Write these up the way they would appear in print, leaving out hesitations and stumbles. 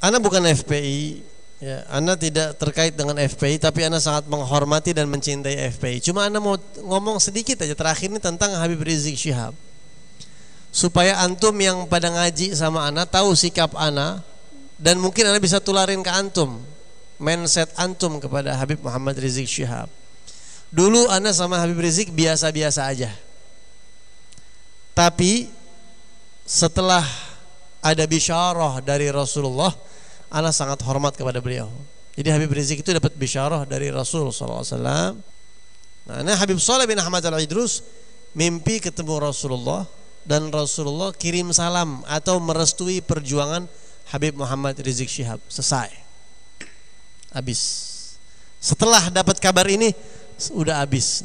Ana bukan FPI, ya, Ana tidak terkait dengan FPI, tapi Ana sangat menghormati dan mencintai FPI. Cuma Ana mau ngomong sedikit aja terakhir ini tentang Habib Rizik Syihab, supaya antum yang pada ngaji sama Ana tahu sikap Ana, dan mungkin Ana bisa tularin ke antum, mindset antum kepada Habib Muhammad Rizik Syihab. Dulu Ana sama Habib Rizik biasa-biasa aja, tapi setelah ada bisyarah dari Rasulullah, Ana sangat hormat kepada beliau. Jadi Habib Rizik itu dapat bisyarah dari Rasul SAW. Nah, Habib Saleh bin Ahmad Al-Idrus mimpi ketemu Rasulullah, dan Rasulullah kirim salam atau merestui perjuangan Habib Muhammad Rizik Syihab. Selesai, habis. Setelah dapat kabar ini, udah habis.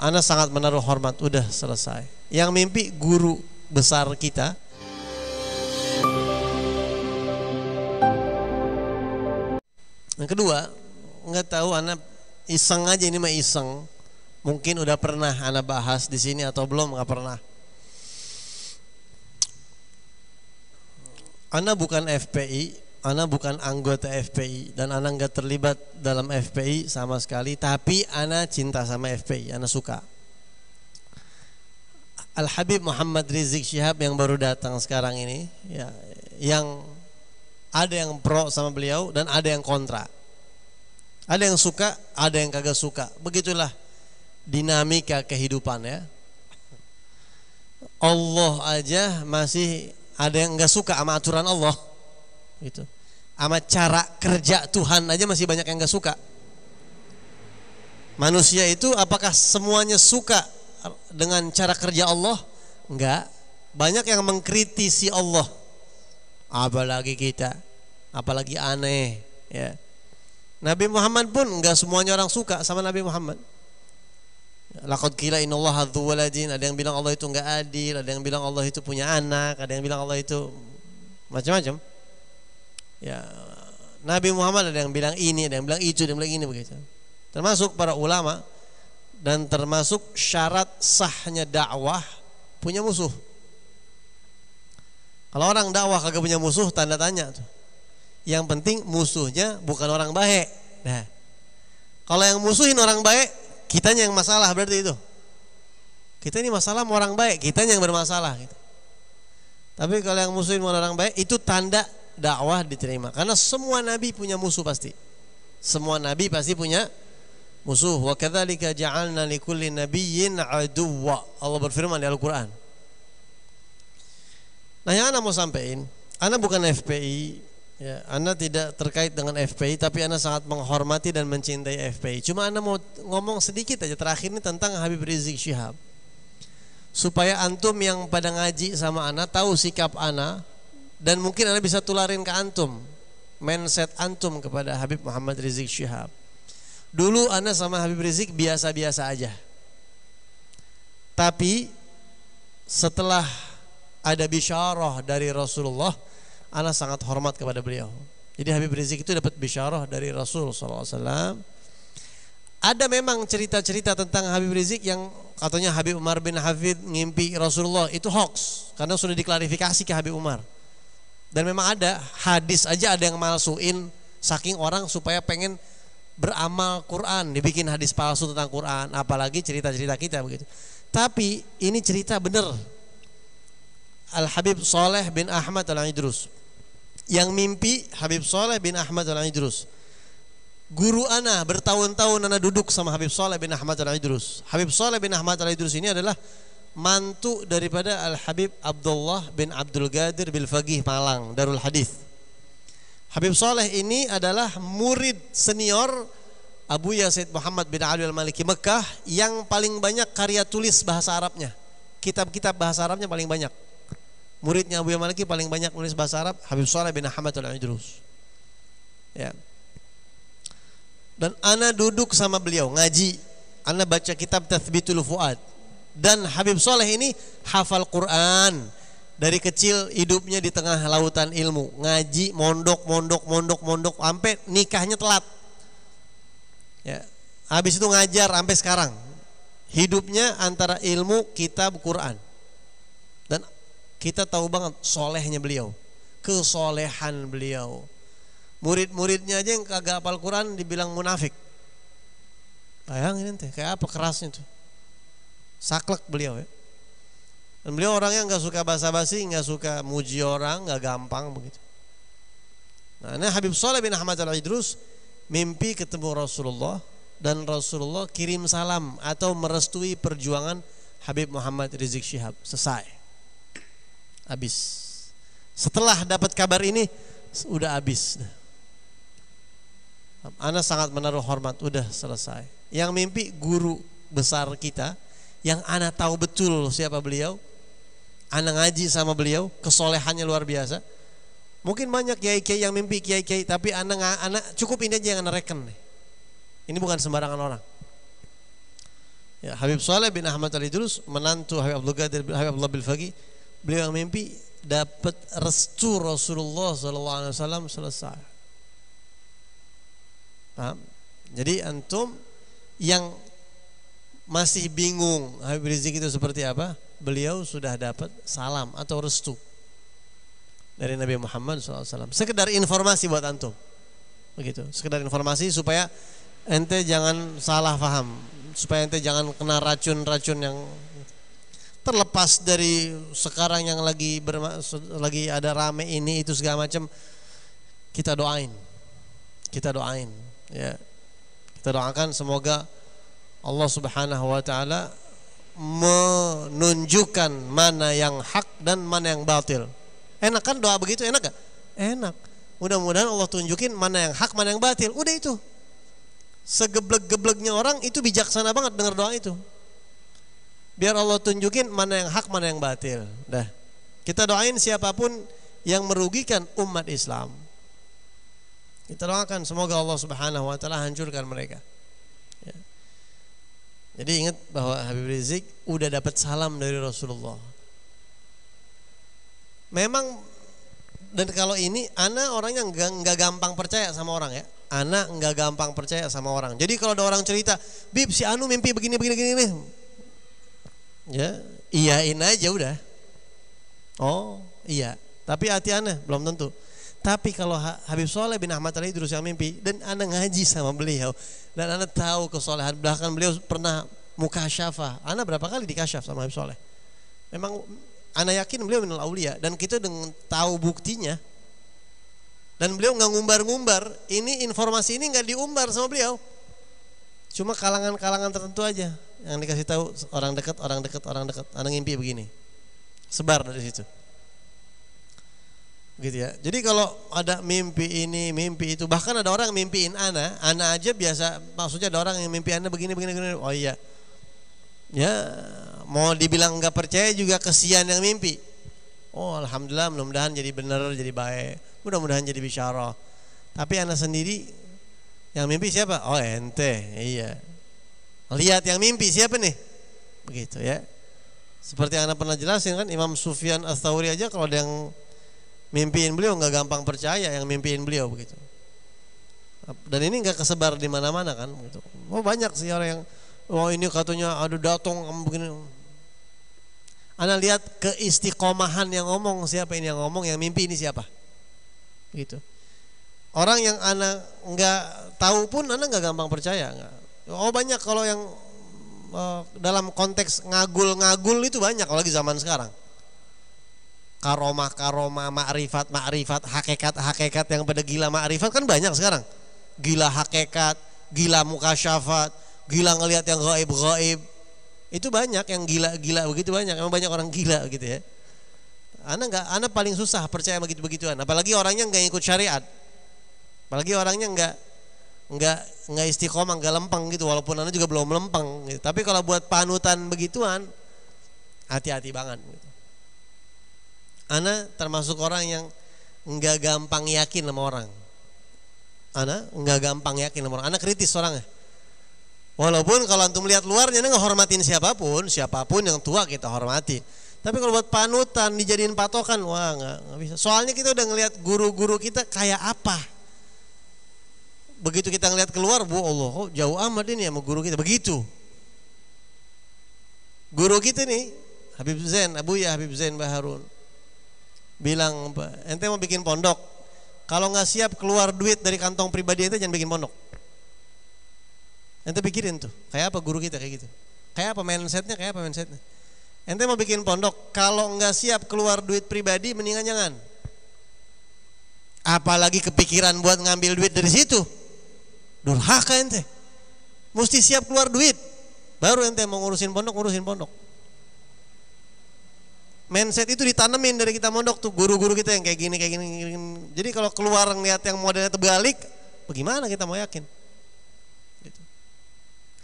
Ana sangat menaruh hormat, udah selesai. Yang mimpi guru besar kita. Yang kedua, nggak tahu, Ana iseng aja, ini mah iseng. Mungkin udah pernah Ana bahas di sini atau belum, nggak pernah. Ana bukan FPI, Ana bukan anggota FPI, dan Ana nggak terlibat dalam FPI sama sekali. Tapi Ana cinta sama FPI, Ana suka. Al Habib Muhammad Rizik Syihab yang baru datang sekarang ini, ya, yang ada yang pro sama beliau dan ada yang kontra. Ada yang suka, ada yang kagak suka. Begitulah dinamika kehidupan, ya. Allah aja masih ada yang enggak suka sama aturan Allah, gitu. Sama cara kerja Tuhan aja masih banyak yang enggak suka. Manusia itu apakah semuanya suka dengan cara kerja Allah? Enggak. Banyak yang mengkritisi Allah. Apalagi kita, apalagi aneh, ya. Nabi Muhammad pun enggak semuanya orang suka sama Nabi Muhammad. Laqad qila innallaha dzu waladin, ada yang bilang Allah itu enggak adil, ada yang bilang Allah itu punya anak, ada yang bilang Allah itu macam-macam. Ya, Nabi Muhammad ada yang bilang ini, ada yang bilang itu, ada yang bilang ini, begitu. Termasuk para ulama, dan termasuk syarat sahnya dakwah punya musuh. Kalau orang dakwah kagak punya musuh, tanda tanya tuh. Yang penting musuhnya bukan orang baik. Nah, kalau yang musuhin orang baik, kitanya yang masalah, berarti itu. Kita ini masalah sama orang baik, kitanya yang bermasalah, gitu. Tapi kalau yang musuhin orang baik, itu tanda dakwah diterima. Karena semua nabi punya musuh pasti. Semua nabi pasti punya musuh. Wa kadzalika ja'alna likulli nabiyyin aduwwa. Allah berfirman di Al-Qur'an. Nah, yang Ana mau sampaikan, Ana bukan FPI, ya, Ana tidak terkait dengan FPI, tapi Ana sangat menghormati dan mencintai FPI. Cuma Ana mau ngomong sedikit aja terakhir ini tentang Habib Rizik Syihab, supaya antum yang pada ngaji sama Ana tahu sikap Ana, dan mungkin Ana bisa tularin ke antum, mindset antum kepada Habib Muhammad Rizik Syihab. Dulu Ana sama Habib Rizik biasa-biasa aja, tapi setelah ada bisyarah dari Rasulullah, Ana sangat hormat kepada beliau. Jadi Habib Rizik itu dapat bisyarah dari Rasul SAW. Ada memang cerita-cerita tentang Habib Rizik yang katanya Habib Umar bin Hafid ngimpi Rasulullah, itu hoax, karena sudah diklarifikasi ke Habib Umar. Dan memang ada hadis aja ada yang malsuin, saking orang supaya pengen beramal Quran, dibikin hadis palsu tentang Quran, apalagi cerita-cerita kita, begitu. Tapi ini cerita bener. Al Habib Saleh bin Ahmad Al-Idrus, yang mimpi Habib Saleh bin Ahmad Al-Idrus. Guru Ana, bertahun-tahun Ana duduk sama Habib Saleh bin Ahmad Al-Idrus. Habib Saleh bin Ahmad Al-Idrus ini adalah mantu daripada Al Habib Abdullah bin Abdul Qadir bil Faqih Malang, Darul Hadis. Habib Saleh ini adalah murid senior Abu Yazid Muhammad bin Ali Al-Maliki Mekah, yang paling banyak karya tulis bahasa Arabnya. Kitab-kitab bahasa Arabnya paling banyak. Muridnya Abu Yazid Maliki paling banyak nulis bahasa Arab, Habib Saleh bin Ahmad Al-Idrus. Ya. Dan Ana duduk sama beliau ngaji, Ana baca kitab Tathbitul Fuad. Dan Habib Saleh ini hafal Quran. Dari kecil hidupnya di tengah lautan ilmu, ngaji, mondok, sampai nikahnya telat. Ya. Habis itu ngajar sampai sekarang. Hidupnya antara ilmu, kitab, Quran. Dan kita tahu banget solehnya beliau. kesolehan beliau. Murid-muridnya aja yang kagak hafal Quran dibilang munafik. Bayangin ente, kayak apa kerasnya tuh. Saklek beliau ya. Dan beliau orangnya nggak suka basa-basi, nggak suka muji orang, nggak gampang begitu. Nah, Habib Shalih bin Ahmad Al-Idrus mimpi ketemu Rasulullah dan Rasulullah kirim salam atau merestui perjuangan Habib Muhammad Rizik Syihab. Selesai. Habis. Setelah dapat kabar ini udah habis. Ana sangat menaruh hormat, udah selesai. Yang mimpi guru besar kita yang ana tahu betul siapa beliau. Ana ngaji sama beliau, kesolehannya luar biasa. Mungkin banyak kiai-kiai yang mimpi kiai-kiai, tapi ana cukup ini aja yang ana reken. Ini bukan sembarangan orang. Ya, Habib Shalih bin Ahmad Al-Idrus menantu Habib Abdul Qadir bin Habib Abdullah Bil-Faqih, beliau yang mimpi dapat restu Rasulullah SAW selesai. Paham? Jadi antum yang masih bingung Habib Rizik itu seperti apa, beliau sudah dapat salam atau restu dari Nabi Muhammad SAW. Sekedar informasi buat antum, begitu. Sekedar informasi supaya ente jangan salah paham, supaya ente jangan kena racun-racun yang terlepas dari sekarang yang lagi ada rame ini itu segala macam. Kita doain, ya. Kita doakan semoga Allah Subhanahu wa taala menunjukkan mana yang hak dan mana yang batil. Enak kan doa begitu, enak gak? Enak. Mudah-mudahan Allah tunjukin mana yang hak, mana yang batil. Udah itu. Segeblek-gebleknya orang itu bijaksana banget dengar doa itu. Biar Allah tunjukin mana yang hak, mana yang batil. Dah. Kita doain siapapun yang merugikan umat Islam. Kita doakan semoga Allah Subhanahu wa taala hancurkan mereka. Ya. Jadi ingat bahwa Habib Rizik udah dapat salam dari Rasulullah. Memang, dan kalau ini ana orangnya enggak gampang percaya sama orang ya. Ana enggak gampang percaya sama orang. Jadi kalau ada orang cerita, "Bib, si Anu mimpi begini nih." Ya, iyain aja udah. Oh, iya. Tapi hati ana belum tentu. Tapi kalau Habib Shalih bin Ahmad Al-Idrus yang mimpi dan ana ngaji sama beliau dan ana tahu kesolehan, bahkan beliau pernah mukasyafah. Ana berapa kali dikasyaf sama Habib Shalih. Memang ana yakin beliau minal aulia dan kita dengan tahu buktinya. Dan beliau nggak ngumbar-ngumbar. Ini informasi ini nggak diumbar sama beliau. Cuma kalangan-kalangan tertentu aja yang dikasih tahu, orang dekat. Ana ngimpi begini. Sebar dari situ. Gitu ya. Jadi kalau ada mimpi ini, mimpi itu, bahkan ada orang mimpiin ana aja biasa, maksudnya ada orang yang mimpi ana begini. Oh iya. Ya, mau dibilang nggak percaya juga kesian yang mimpi. Oh, alhamdulillah, mudah-mudahan jadi benar, jadi baik. Mudah-mudahan jadi bisyarah. Tapi ana sendiri yang mimpi siapa? Oh, ente. Iya. Lihat yang mimpi siapa nih? Begitu ya. Seperti yang ana pernah jelasin kan, Imam Sufyan Ats-Tsauri aja kalau ada yang mimpiin beliau nggak gampang percaya yang mimpiin beliau begitu. Dan ini nggak kesebar di mana-mana kan begitu. Oh, banyak sih orang yang ini katanya ada datang begini. Ana lihat keistiqomahan yang ngomong, siapa ini yang ngomong, yang mimpi ini siapa. Gitu. Orang yang ana nggak tahu pun ana nggak gampang percaya. Oh, banyak kalau yang dalam konteks ngagul itu banyak apalagi zaman sekarang. Karomah, makrifat, hakikat yang pada gila makrifat kan banyak sekarang. Gila hakikat, gila mukasyafat, gila ngelihat yang gaib. Itu banyak yang gila begitu banyak. Emang banyak orang gila gitu ya. Ana paling susah percaya begitu-begituan. Apalagi orangnya enggak ikut syariat. Apalagi orangnya enggak istiqomah, enggak lempeng gitu, walaupun ana juga belum lempeng gitu. Tapi kalau buat panutan begituan hati-hati banget gitu. Ana termasuk orang yang enggak gampang yakin sama orang. Ana enggak gampang yakin sama orang. Ana kritis orangnya. Walaupun kalau antum lihat luarnya, ana ngehormatin siapapun yang tua kita hormati. Tapi kalau buat panutan dijadiin patokan, wah enggak bisa. Soalnya kita udah ngelihat guru-guru kita kayak apa. Begitu kita ngelihat keluar, bu Allah, kok jauh amat ini sama guru kita. Begitu. Guru kita nih, Habib Zain, Habib Zain Baharun. bilang, ente mau bikin pondok, kalau nggak siap keluar duit dari kantong pribadi ente jangan bikin pondok. Ente pikirin tuh, kayak apa guru kita kayak gitu. Kayak apa mindsetnya. Ente mau bikin pondok, kalau nggak siap keluar duit pribadi mendingan jangan. Apalagi kepikiran buat ngambil duit dari situ. Durhaka ente. Mesti siap keluar duit. Baru ente mau ngurusin pondok. Mindset itu ditanemin dari kita mondok tuh, guru-guru kita yang kayak gini. Jadi kalau keluar ngeliat yang modelnya terbalik, bagaimana kita mau yakin? Gitu.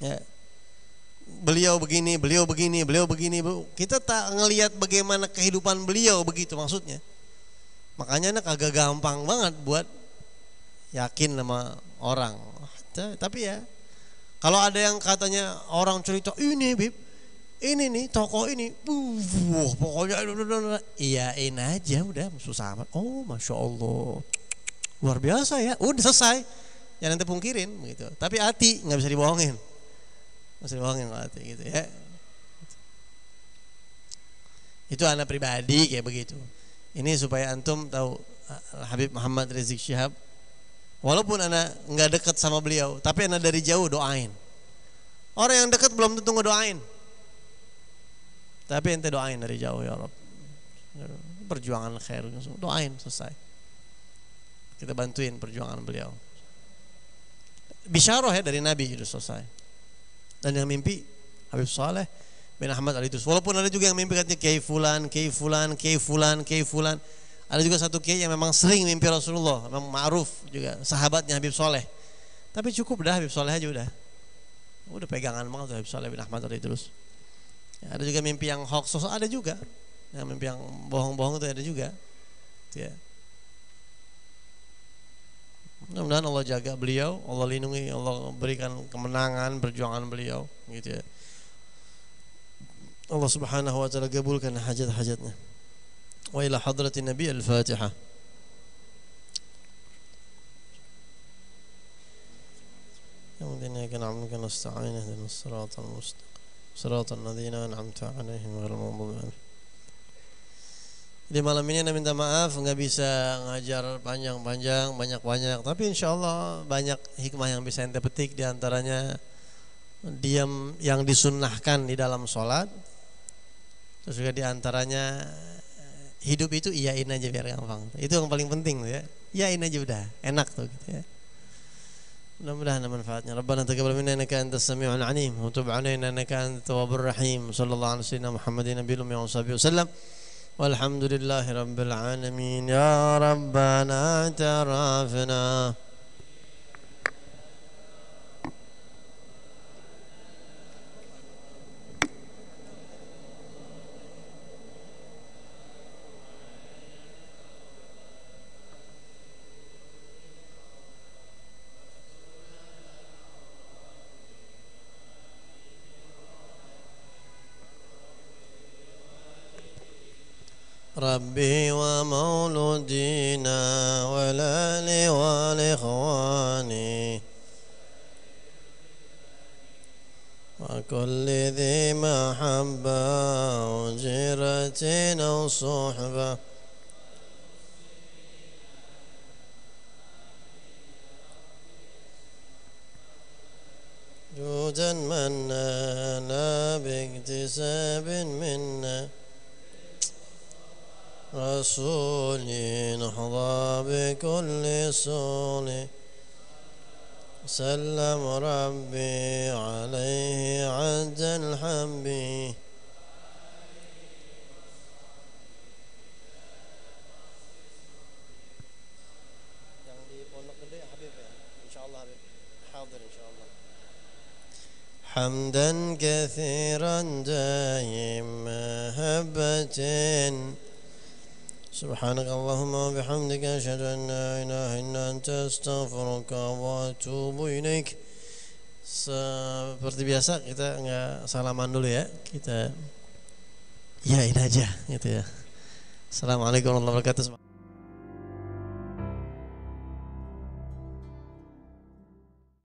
Ya. Beliau begini. Kita tak ngelihat bagaimana kehidupan beliau begitu maksudnya. Makanya anak agak gampang banget buat yakin sama orang. Tapi ya, kalau ada yang katanya orang cerita ini Bib, ini nih tokoh ini, pokoknya iyain aja udah susah amat. Oh masya Allah, luar biasa ya, udah selesai. Jangan nanti pungkirin begitu. Tapi hati nggak bisa dibohongin. Masih bohongin hati gitu ya. Itu anak pribadi kayak begitu. Ini supaya antum tahu Habib Muhammad Rizik Syihab, walaupun anak nggak dekat sama beliau, tapi anak dari jauh doain. Orang yang dekat belum tentu ngedoain, tapi ente doain dari jauh, ya Rabb. Perjuangan khair, doain selesai. Kita bantuin perjuangan beliau. Bisyarah ya dari Nabi itu selesai. Dan yang mimpi Habib Saleh bin Ahmad Al-Idrus. Walaupun ada juga yang mimpi katanya Kiai Fulan. Ada juga satu kiai yang memang sering mimpi Rasulullah, memang ma'ruf juga, sahabatnya Habib Saleh. Tapi cukup dah Habib Saleh aja udah. Udah pegangan banget Habib Saleh bin Ahmad Al-Idrus. Ya, ada juga mimpi yang hoax, ada juga. Yang mimpi yang bohong-bohong itu ada juga. Ya. Mudah-mudahan Allah jaga beliau, Allah lindungi, Allah berikan kemenangan perjuangan beliau gitu ya. Allah Subhanahu wa taala kabulkan hajat-hajatnya. Wa ila hadratin Nabi al-Fatihah. Ya mudina kana amka nasta'in ihdinas siratal mustaqim. Siratal ladzina an'amta 'alaihim ghairil maghdubi 'alaihim. Di malam ini Anda minta maaf nggak bisa ngajar panjang-panjang, banyak-banyak, tapi insya Allah banyak hikmah yang bisa ente petik, diantaranya diam yang disunnahkan di dalam sholat. Terus juga diantaranya hidup itu iyain aja biar gampang. Itu yang paling penting tuh ya. Iyain aja udah, enak tuh gitu ya. Mudah-mudahan manfaatnya. Rabbana taqabbal minna innaka antas samiul alim wa tub 'alaina innaka antat tawwabur rahim. Sallallahu alaihi wasallam Muhammadin nabiyil ummi wa sahbihi wasallam. Walhamdulillahi rabbil alamin. Ya Rabbana tarafna. ربي ومولودينا والآل والإخوان وكل ذي محبة وجيرة أو صحبة جودا منا لا باكتساب منا رسولي نحظى بكل سول سلم ربي عليه عز الحب yang di Pondok Gede Habib ya, insyaallah Habib hadir insyaallah. حمدا كثيرا دائم محبة سبحانك اللهم وبحمدك أشهد أن لا إله إلا أنت أستغفرك وأتوب إليك. Seperti biasa kita nggak salaman dulu ya, kita yain aja gitu ya. Assalamualaikum warahmatullahi wabarakatuh.